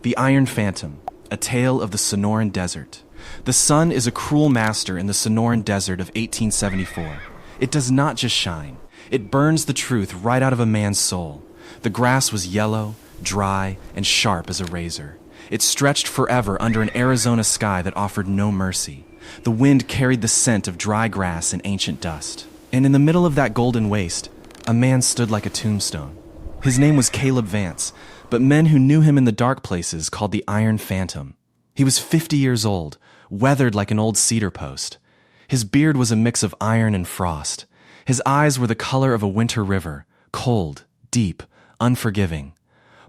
The Iron Phantom, a tale of the Sonoran Desert. The sun is a cruel master in the Sonoran Desert of 1874. It does not just shine. It burns the truth right out of a man's soul. The grass was yellow, dry, and sharp as a razor. It stretched forever under an Arizona sky that offered no mercy. The wind carried the scent of dry grass and ancient dust. And in the middle of that golden waste, a man stood like a tombstone. His name was Caleb Vance, but men who knew him in the dark places called the Iron Phantom. He was 50 years old, weathered like an old cedar post. His beard was a mix of iron and frost. His eyes were the color of a winter river, cold, deep, unforgiving.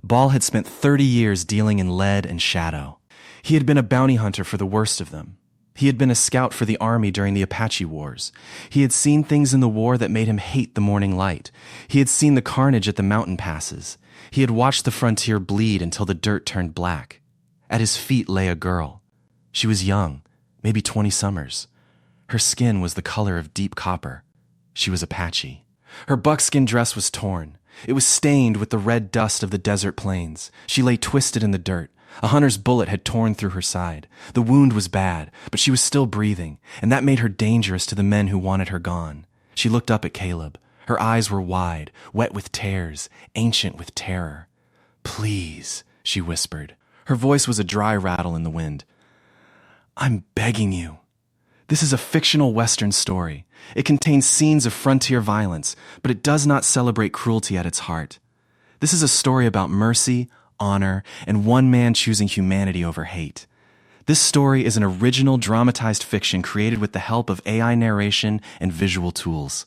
Ball had spent 30 years dealing in lead and shadow. He had been a bounty hunter for the worst of them. He had been a scout for the army during the Apache Wars. He had seen things in the war that made him hate the morning light. He had seen the carnage at the mountain passes. He had watched the frontier bleed until the dirt turned black. At his feet lay a girl. She was young, maybe 20 summers. Her skin was the color of deep copper. She was Apache. Her buckskin dress was torn. It was stained with the red dust of the desert plains. She lay twisted in the dirt. A hunter's bullet had torn through her side. The wound was bad, but she was still breathing, and that made her dangerous to the men who wanted her gone. She looked up at Caleb. Her eyes were wide, wet with tears, ancient with terror. "Please," she whispered. Her voice was a dry rattle in the wind. "I'm begging you." This is a fictional Western story. It contains scenes of frontier violence, but it does not celebrate cruelty at its heart. This is a story about mercy, honor, and one man choosing humanity over hate. This story is an original dramatized fiction created with the help of AI narration and visual tools.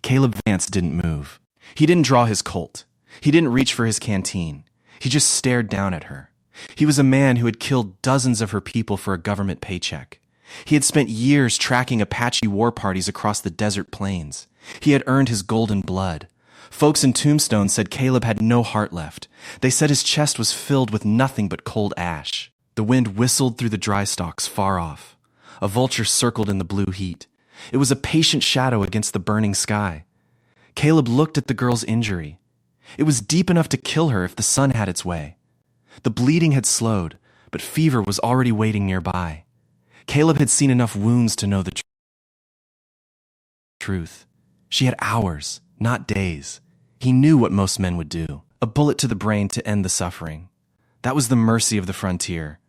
Caleb Vance didn't move. He didn't draw his Colt. He didn't reach for his canteen. He just stared down at her. He was a man who had killed dozens of her people for a government paycheck. He had spent years tracking Apache war parties across the desert plains. He had earned his golden blood. Folks in Tombstone said Caleb had no heart left. They said his chest was filled with nothing but cold ash. The wind whistled through the dry stalks far off. A vulture circled in the blue heat. It was a patient shadow against the burning sky. Caleb looked at the girl's injury. It was deep enough to kill her if the sun had its way. The bleeding had slowed, but fever was already waiting nearby. Caleb had seen enough wounds to know the truth. She had hours, not days. He knew what most men would do. A bullet to the brain to end the suffering. That was the mercy of the frontier.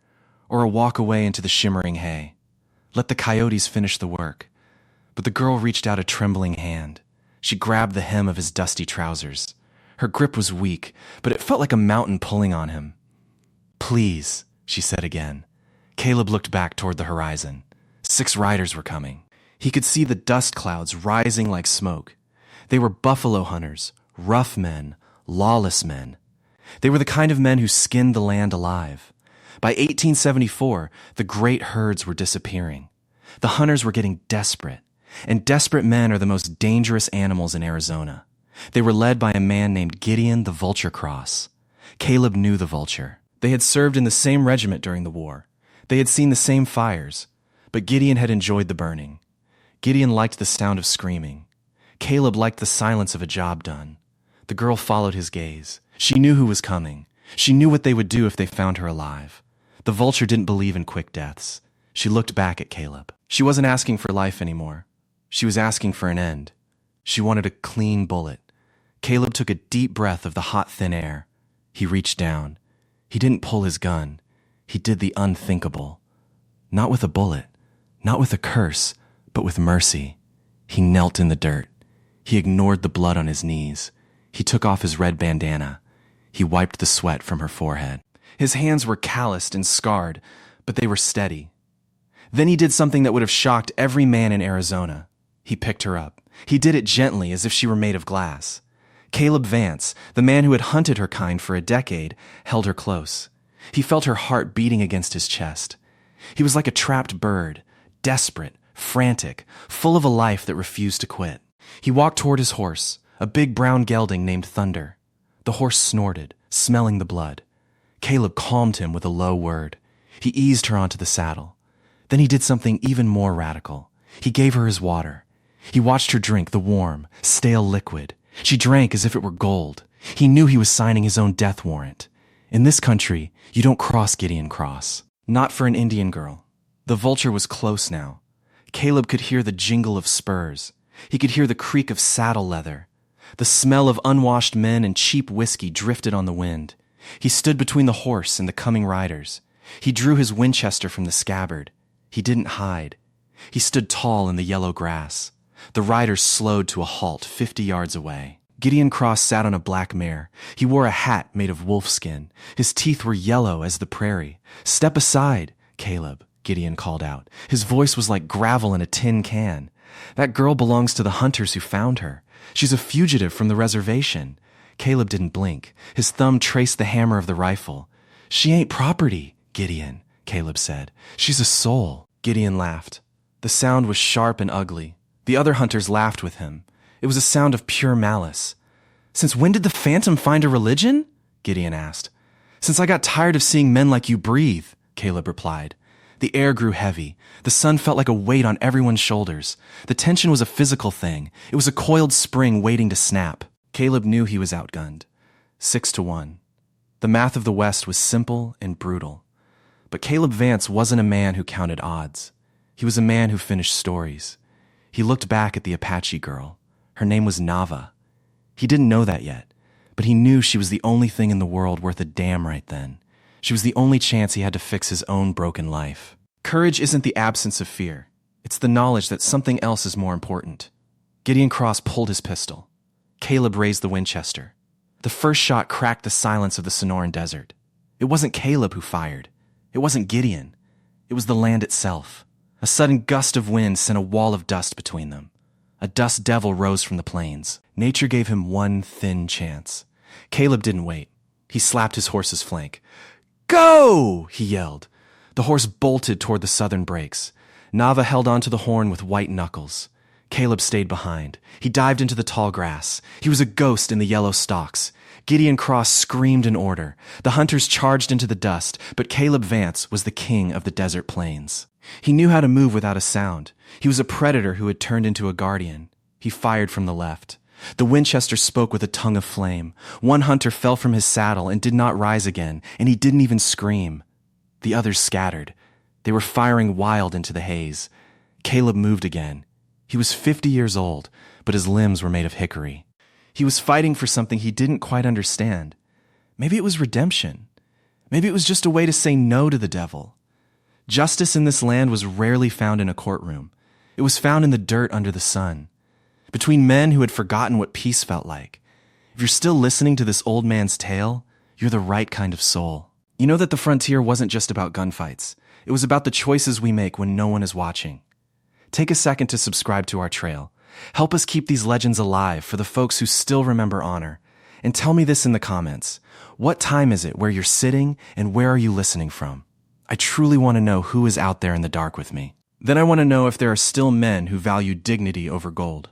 Or a walk away into the shimmering hay. Let the coyotes finish the work. But the girl reached out a trembling hand. She grabbed the hem of his dusty trousers. Her grip was weak, but it felt like a mountain pulling on him. "Please," she said again. Caleb looked back toward the horizon. 6 riders were coming. He could see the dust clouds rising like smoke. They were buffalo hunters, rough men, lawless men. They were the kind of men who skinned the land alive. By 1874, the great herds were disappearing. The hunters were getting desperate, and desperate men are the most dangerous animals in Arizona. They were led by a man named Gideon the Vulture Cross. Caleb knew the vulture. They had served in the same regiment during the war. They had seen the same fires, but Gideon had enjoyed the burning. Gideon liked the sound of screaming. Caleb liked the silence of a job done. The girl followed his gaze. She knew who was coming. She knew what they would do if they found her alive. The vulture didn't believe in quick deaths. She looked back at Caleb. She wasn't asking for life anymore. She was asking for an end. She wanted a clean bullet. Caleb took a deep breath of the hot, thin air. He reached down. He didn't pull his gun. He did the unthinkable. Not with a bullet, not with a curse, but with mercy. He knelt in the dirt. He ignored the blood on his knees. He took off his red bandana. He wiped the sweat from her forehead. His hands were calloused and scarred, but they were steady. Then he did something that would have shocked every man in Arizona. He picked her up. He did it gently, as if she were made of glass. Caleb Vance, the man who had hunted her kind for a decade, held her close. He felt her heart beating against his chest. He was like a trapped bird, desperate, frantic, full of a life that refused to quit. He walked toward his horse, a big brown gelding named Thunder. The horse snorted, smelling the blood. Caleb calmed him with a low word. He eased her onto the saddle. Then he did something even more radical. He gave her his water. He watched her drink the warm, stale liquid. She drank as if it were gold. He knew he was signing his own death warrant. In this country, you don't cross Gideon Cross. Not for an Indian girl. The vulture was close now. Caleb could hear the jingle of spurs. He could hear the creak of saddle leather. The smell of unwashed men and cheap whiskey drifted on the wind. He stood between the horse and the coming riders. He drew his Winchester from the scabbard. He didn't hide. He stood tall in the yellow grass. The riders slowed to a halt 50 yards away. Gideon Cross sat on a black mare. He wore a hat made of wolfskin. His teeth were yellow as the prairie. "Step aside, Caleb," Gideon called out. His voice was like gravel in a tin can. "That girl belongs to the hunters who found her. She's a fugitive from the reservation." Caleb didn't blink. His thumb traced the hammer of the rifle. "She ain't property, Gideon," Caleb said. "She's a soul." Gideon laughed. The sound was sharp and ugly. The other hunters laughed with him. It was a sound of pure malice. "Since when did the phantom find a religion?" Gideon asked. "Since I got tired of seeing men like you breathe," Caleb replied. The air grew heavy. The sun felt like a weight on everyone's shoulders. The tension was a physical thing. It was a coiled spring waiting to snap. Caleb knew he was outgunned. 6-1. The math of the West was simple and brutal. But Caleb Vance wasn't a man who counted odds. He was a man who finished stories. He looked back at the Apache girl. Her name was Nava. He didn't know that yet, but he knew she was the only thing in the world worth a damn right then. She was the only chance he had to fix his own broken life. Courage isn't the absence of fear. It's the knowledge that something else is more important. Gideon Cross pulled his pistol. Caleb raised the Winchester. The first shot cracked the silence of the Sonoran Desert. It wasn't Caleb who fired. It wasn't Gideon. It was the land itself. A sudden gust of wind sent a wall of dust between them. A dust devil rose from the plains. Nature gave him one thin chance. Caleb didn't wait. He slapped his horse's flank. "Go!" he yelled. The horse bolted toward the southern breaks. Nava held onto the horn with white knuckles. Caleb stayed behind. He dived into the tall grass. He was a ghost in the yellow stalks. Gideon Cross screamed in order. The hunters charged into the dust, but Caleb Vance was the king of the desert plains. He knew how to move without a sound. He was a predator who had turned into a guardian. He fired from the left. The Winchester spoke with a tongue of flame. One hunter fell from his saddle and did not rise again, and he didn't even scream. The others scattered. They were firing wild into the haze. Caleb moved again. He was 50 years old, but his limbs were made of hickory. He was fighting for something he didn't quite understand. Maybe it was redemption. Maybe it was just a way to say no to the devil. Justice in this land was rarely found in a courtroom. It was found in the dirt under the sun, between men who had forgotten what peace felt like. If you're still listening to this old man's tale, you're the right kind of soul. You know that the frontier wasn't just about gunfights. It was about the choices we make when no one is watching. Take a second to subscribe to our trail. Help us keep these legends alive for the folks who still remember honor. And tell me this in the comments. What time is it where you're sitting, and where are you listening from? I truly want to know who is out there in the dark with me. Then I want to know if there are still men who value dignity over gold.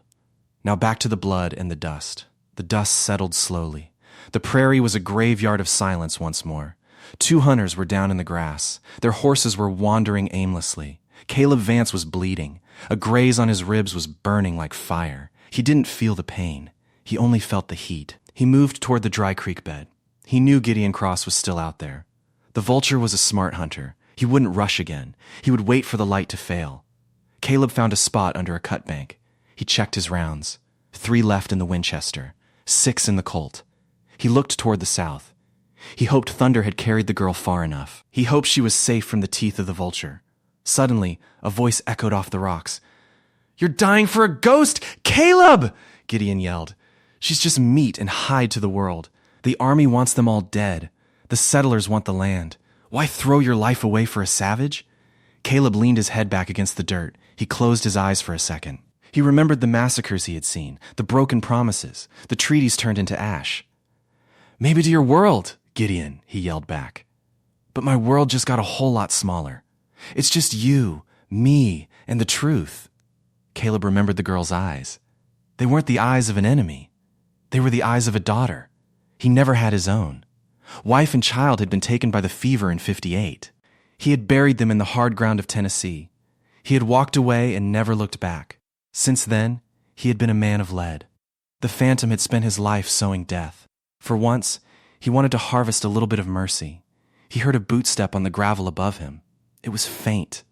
Now back to the blood and the dust. The dust settled slowly. The prairie was a graveyard of silence once more. 2 hunters were down in the grass. Their horses were wandering aimlessly. Caleb Vance was bleeding. A graze on his ribs was burning like fire. He didn't feel the pain. He only felt the heat. He moved toward the dry creek bed. He knew Gideon Cross was still out there. The vulture was a smart hunter. He wouldn't rush again. He would wait for the light to fail. Caleb found a spot under a cut bank. He checked his rounds. 3 left in the Winchester. 6 in the Colt. He looked toward the south. He hoped thunder had carried the girl far enough. He hoped she was safe from the teeth of the vulture. Suddenly, a voice echoed off the rocks. "You're dying for a ghost, Caleb!" Gideon yelled. "She's just meat and hide to the world. The army wants them all dead. The settlers want the land. Why throw your life away for a savage?" Caleb leaned his head back against the dirt. He closed his eyes for a second. He remembered the massacres he had seen, the broken promises, the treaties turned into ash. "Maybe to your world, Gideon," he yelled back. "But my world just got a whole lot smaller. It's just you, me, and the truth." Caleb remembered the girl's eyes. They weren't the eyes of an enemy. They were the eyes of a daughter. He never had his own. Wife and child had been taken by the fever in 58. He had buried them in the hard ground of Tennessee. He had walked away and never looked back. Since then, he had been a man of lead. The phantom had spent his life sowing death. For once, He wanted to harvest a little bit of mercy. He heard a boot step on the gravel above him. It was faint.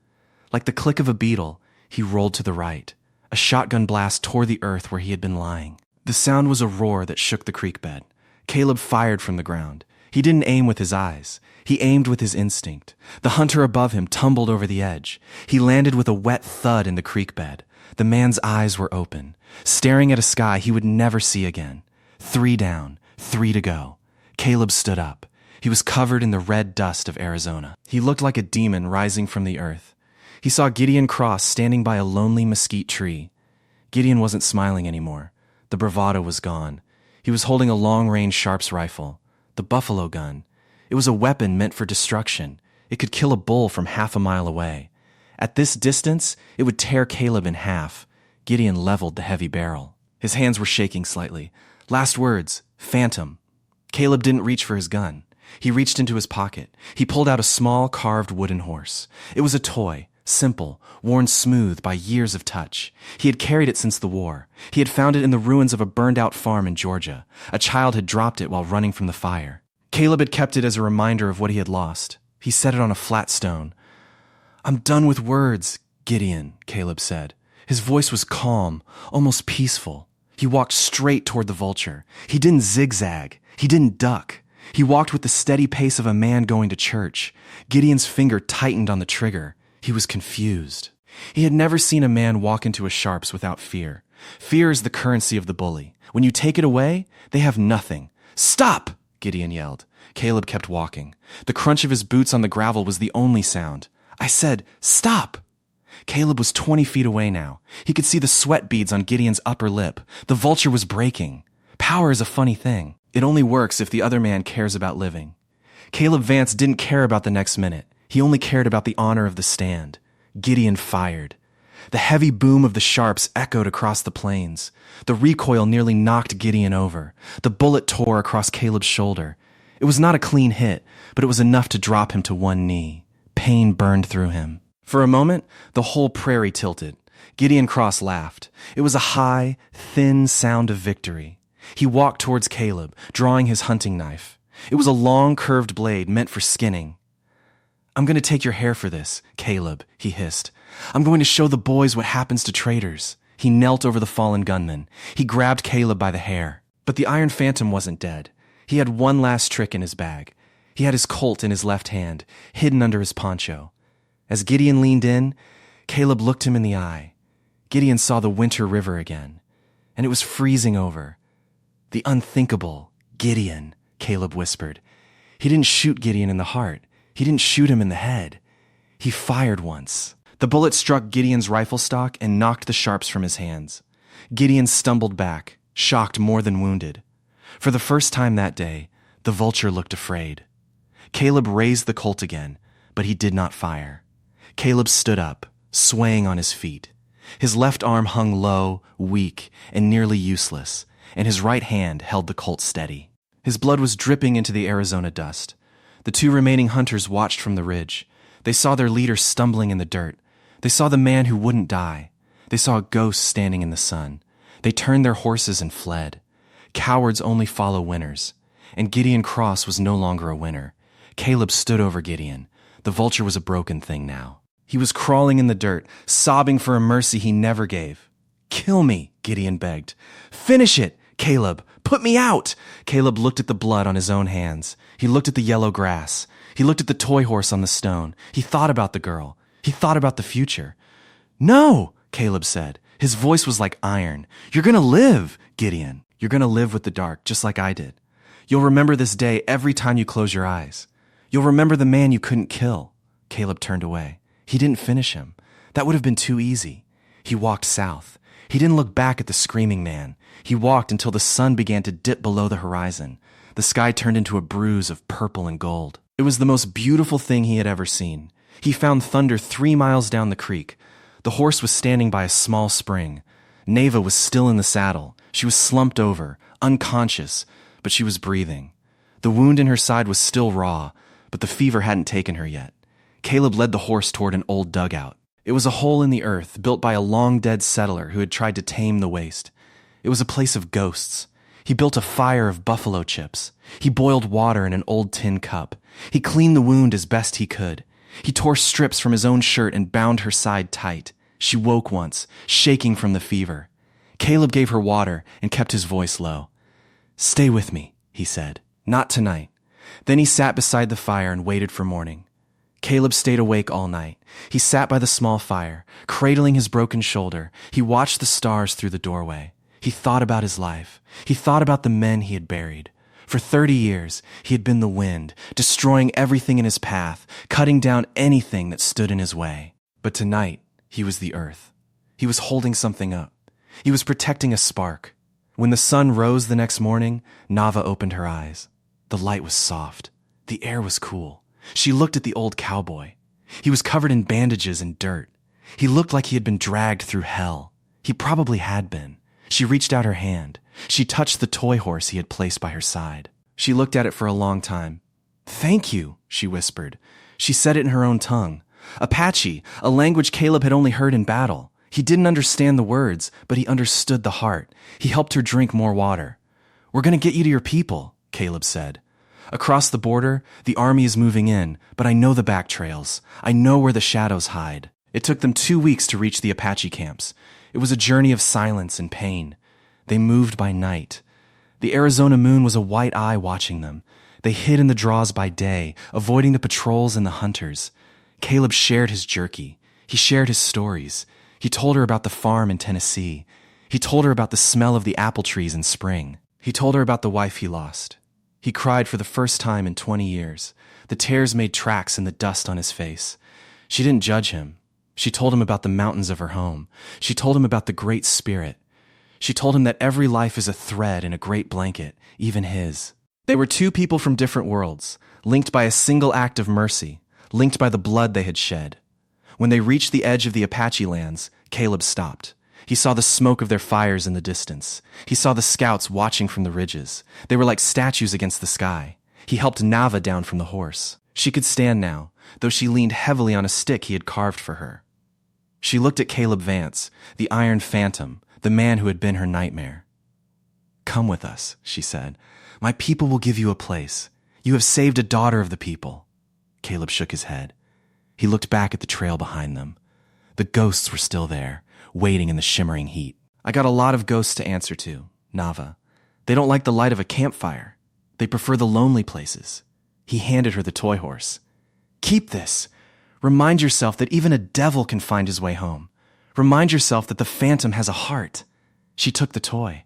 Like the click of a beetle, he rolled to the right. A shotgun blast tore the earth where he had been lying. The sound was a roar that shook the creek bed. Caleb fired from the ground. He didn't aim with his eyes. He aimed with his instinct. The hunter above him tumbled over the edge. He landed with a wet thud in the creek bed. The man's eyes were open, staring at a sky he would never see again. 3 down, 3 to go. Caleb stood up. He was covered in the red dust of Arizona. He looked like a demon rising from the earth. He saw Gideon Cross standing by a lonely mesquite tree. Gideon wasn't smiling anymore. The bravado was gone. He was holding a long-range Sharps rifle, the buffalo gun. It was a weapon meant for destruction. It could kill a bull from half a mile away. At this distance, it would tear Caleb in half. Gideon leveled the heavy barrel. His hands were shaking slightly. Last words, phantom. Caleb didn't reach for his gun. He reached into his pocket. He pulled out a small carved wooden horse. It was a toy, simple, worn smooth by years of touch. He had carried it since the war. He had found it in the ruins of a burned-out farm in Georgia. A child had dropped it while running from the fire. Caleb had kept it as a reminder of what he had lost. He set it on a flat stone. "I'm done with words, Gideon," Caleb said. His voice was calm, almost peaceful. He walked straight toward the vulture. He didn't zigzag. He didn't duck. He walked with the steady pace of a man going to church. Gideon's finger tightened on the trigger. He was confused. He had never seen a man walk into a Sharps without fear. Fear is the currency of the bully. When you take it away, they have nothing. "Stop!" Gideon yelled. Caleb kept walking. The crunch of his boots on the gravel was the only sound. "I said, stop!" Caleb was 20 feet away now. He could see the sweat beads on Gideon's upper lip. The vulture was breaking. Power is a funny thing. It only works if the other man cares about living. Caleb Vance didn't care about the next minute. He only cared about the honor of the stand. Gideon fired. The heavy boom of the Sharps echoed across the plains. The recoil nearly knocked Gideon over. The bullet tore across Caleb's shoulder. It was not a clean hit, but it was enough to drop him to one knee. Pain burned through him. For a moment, the whole prairie tilted. Gideon Cross laughed. It was a high, thin sound of victory. He walked towards Caleb, drawing his hunting knife. It was a long, curved blade meant for skinning. "I'm going to take your hair for this, Caleb," he hissed. "I'm going to show the boys what happens to traitors." He knelt over the fallen gunman. He grabbed Caleb by the hair. But the Iron Phantom wasn't dead. He had one last trick in his bag. He had his Colt in his left hand, hidden under his poncho. As Gideon leaned in, Caleb looked him in the eye. Gideon saw the winter river again, and it was freezing over. "The unthinkable, Gideon," Caleb whispered. He didn't shoot Gideon in the heart. He didn't shoot him in the head. He fired once. The bullet struck Gideon's rifle stock and knocked the Sharps from his hands. Gideon stumbled back, shocked more than wounded. For the first time that day, the vulture looked afraid. Caleb raised the Colt again, but he did not fire. Caleb stood up, swaying on his feet. His left arm hung low, weak, and nearly useless, and his right hand held the Colt steady. His blood was dripping into the Arizona dust. The 2 remaining hunters watched from the ridge. They saw their leader stumbling in the dirt. They saw the man who wouldn't die. They saw a ghost standing in the sun. They turned their horses and fled. Cowards only follow winners. And Gideon Cross was no longer a winner. Caleb stood over Gideon. The vulture was a broken thing now. He was crawling in the dirt, sobbing for a mercy he never gave. "Kill me," Gideon begged. "Finish it, Caleb. Put me out." Caleb looked at the blood on his own hands. He looked at the yellow grass. He looked at the toy horse on the stone. He thought about the girl. He thought about the future. "No," Caleb said. His voice was like iron. "You're going to live, Gideon. You're going to live with the dark, just like I did. You'll remember this day every time you close your eyes. You'll remember the man you couldn't kill." Caleb turned away. He didn't finish him. That would have been too easy. He walked south. He didn't look back at the screaming man. He walked until the sun began to dip below the horizon. The sky turned into a bruise of purple and gold. It was the most beautiful thing he had ever seen. He found Thunder 3 miles down the creek. The horse was standing by a small spring. Neva was still in the saddle. She was slumped over, unconscious, but she was breathing. The wound in her side was still raw, but the fever hadn't taken her yet. Caleb led the horse toward an old dugout. It was a hole in the earth built by a long-dead settler who had tried to tame the waste. It was a place of ghosts. He built a fire of buffalo chips. He boiled water in an old tin cup. He cleaned the wound as best he could. He tore strips from his own shirt and bound her side tight. She woke once, shaking from the fever. Caleb gave her water and kept his voice low. "Stay with me," he said. "Not tonight." Then he sat beside the fire and waited for morning. Caleb stayed awake all night. He sat by the small fire, cradling his broken shoulder. He watched the stars through the doorway. He thought about his life. He thought about the men he had buried. For 30 years, he had been the wind, destroying everything in his path, cutting down anything that stood in his way. But tonight, he was the earth. He was holding something up. He was protecting a spark. When the sun rose the next morning, Nava opened her eyes. The light was soft. The air was cool. She looked at the old cowboy. He was covered in bandages and dirt. He looked like he had been dragged through hell. He probably had been. She reached out her hand. She touched the toy horse he had placed by her side. She looked at it for a long time. "Thank you," she whispered. She said it in her own tongue. Apache, a language Caleb had only heard in battle. He didn't understand the words, but he understood the heart. He helped her drink more water. "We're going to get you to your people," Caleb said. "Across the border, the army is moving in, but I know the back trails. I know where the shadows hide." It took them 2 weeks to reach the Apache camps. It was a journey of silence and pain. They moved by night. The Arizona moon was a white eye watching them. They hid in the draws by day, avoiding the patrols and the hunters. Caleb shared his jerky. He shared his stories. He told her about the farm in Tennessee. He told her about the smell of the apple trees in spring. He told her about the wife he lost. He cried for the first time in 20 years. The tears made tracks in the dust on his face. She didn't judge him. She told him about the mountains of her home. She told him about the Great Spirit. She told him that every life is a thread in a great blanket, even his. They were two people from different worlds, linked by a single act of mercy, linked by the blood they had shed. When they reached the edge of the Apache lands, Caleb stopped. He saw the smoke of their fires in the distance. He saw the scouts watching from the ridges. They were like statues against the sky. He helped Nava down from the horse. She could stand now, though she leaned heavily on a stick he had carved for her. She looked at Caleb Vance, the Iron Phantom, the man who had been her nightmare. "Come with us," she said. "My people will give you a place. You have saved a daughter of the people." Caleb shook his head. He looked back at the trail behind them. The ghosts were still there, waiting in the shimmering heat. "I got a lot of ghosts to answer to, Nava. They don't like the light of a campfire. They prefer the lonely places." He handed her the toy horse. "Keep this. Remind yourself that even a devil can find his way home. Remind yourself that the phantom has a heart." She took the toy.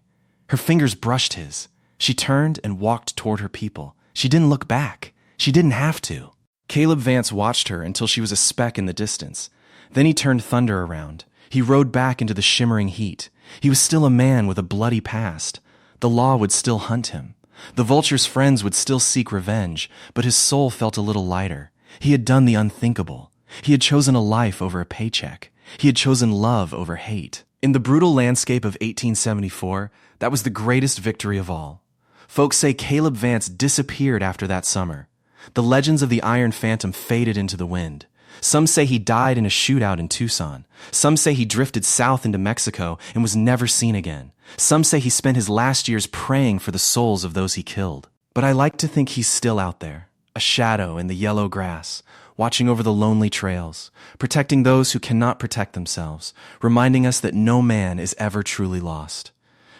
Her fingers brushed his. She turned and walked toward her people. She didn't look back. She didn't have to. Caleb Vance watched her until she was a speck in the distance. Then he turned Thunder around. He rode back into the shimmering heat. He was still a man with a bloody past. The law would still hunt him. The vulture's friends would still seek revenge, but his soul felt a little lighter. He had done the unthinkable. He had chosen a life over a paycheck. He had chosen love over hate. In the brutal landscape of 1874, that was the greatest victory of all. Folks say Caleb Vance disappeared after that summer. The legends of the Iron Phantom faded into the wind. Some say he died in a shootout in Tucson. Some say he drifted south into Mexico and was never seen again. Some say he spent his last years praying for the souls of those he killed. But I like to think he's still out there, a shadow in the yellow grass, watching over the lonely trails, protecting those who cannot protect themselves, reminding us that no man is ever truly lost.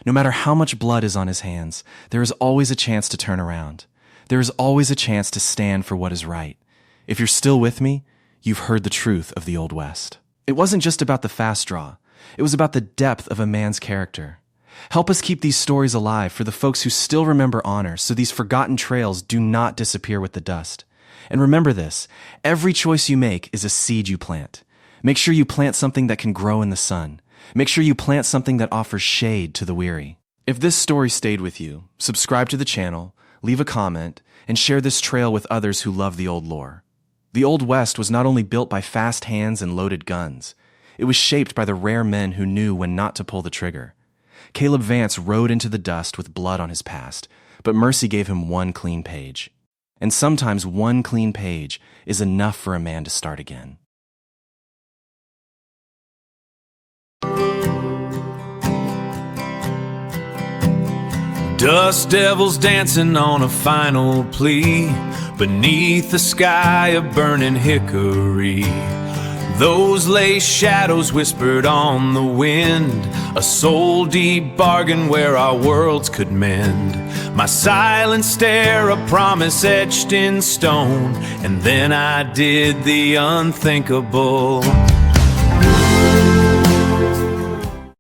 No matter how much blood is on his hands, there is always a chance to turn around. There is always a chance to stand for what is right. If you're still with me, you've heard the truth of the Old West. It wasn't just about the fast draw. It was about the depth of a man's character. Help us keep these stories alive for the folks who still remember honor, so these forgotten trails do not disappear with the dust. And remember this, every choice you make is a seed you plant. Make sure you plant something that can grow in the sun. Make sure you plant something that offers shade to the weary. If this story stayed with you, subscribe to the channel, leave a comment, and share this trail with others who love the old lore. The Old West was not only built by fast hands and loaded guns. It was shaped by the rare men who knew when not to pull the trigger. Caleb Vance rode into the dust with blood on his past, but mercy gave him one clean page. And sometimes one clean page is enough for a man to start again. Dust devils dancing on a final plea beneath the sky of burning hickory. Those lace shadows whispered on the wind, a soul-deep bargain where our worlds could mend. My silent stare, a promise etched in stone, and then I did the unthinkable.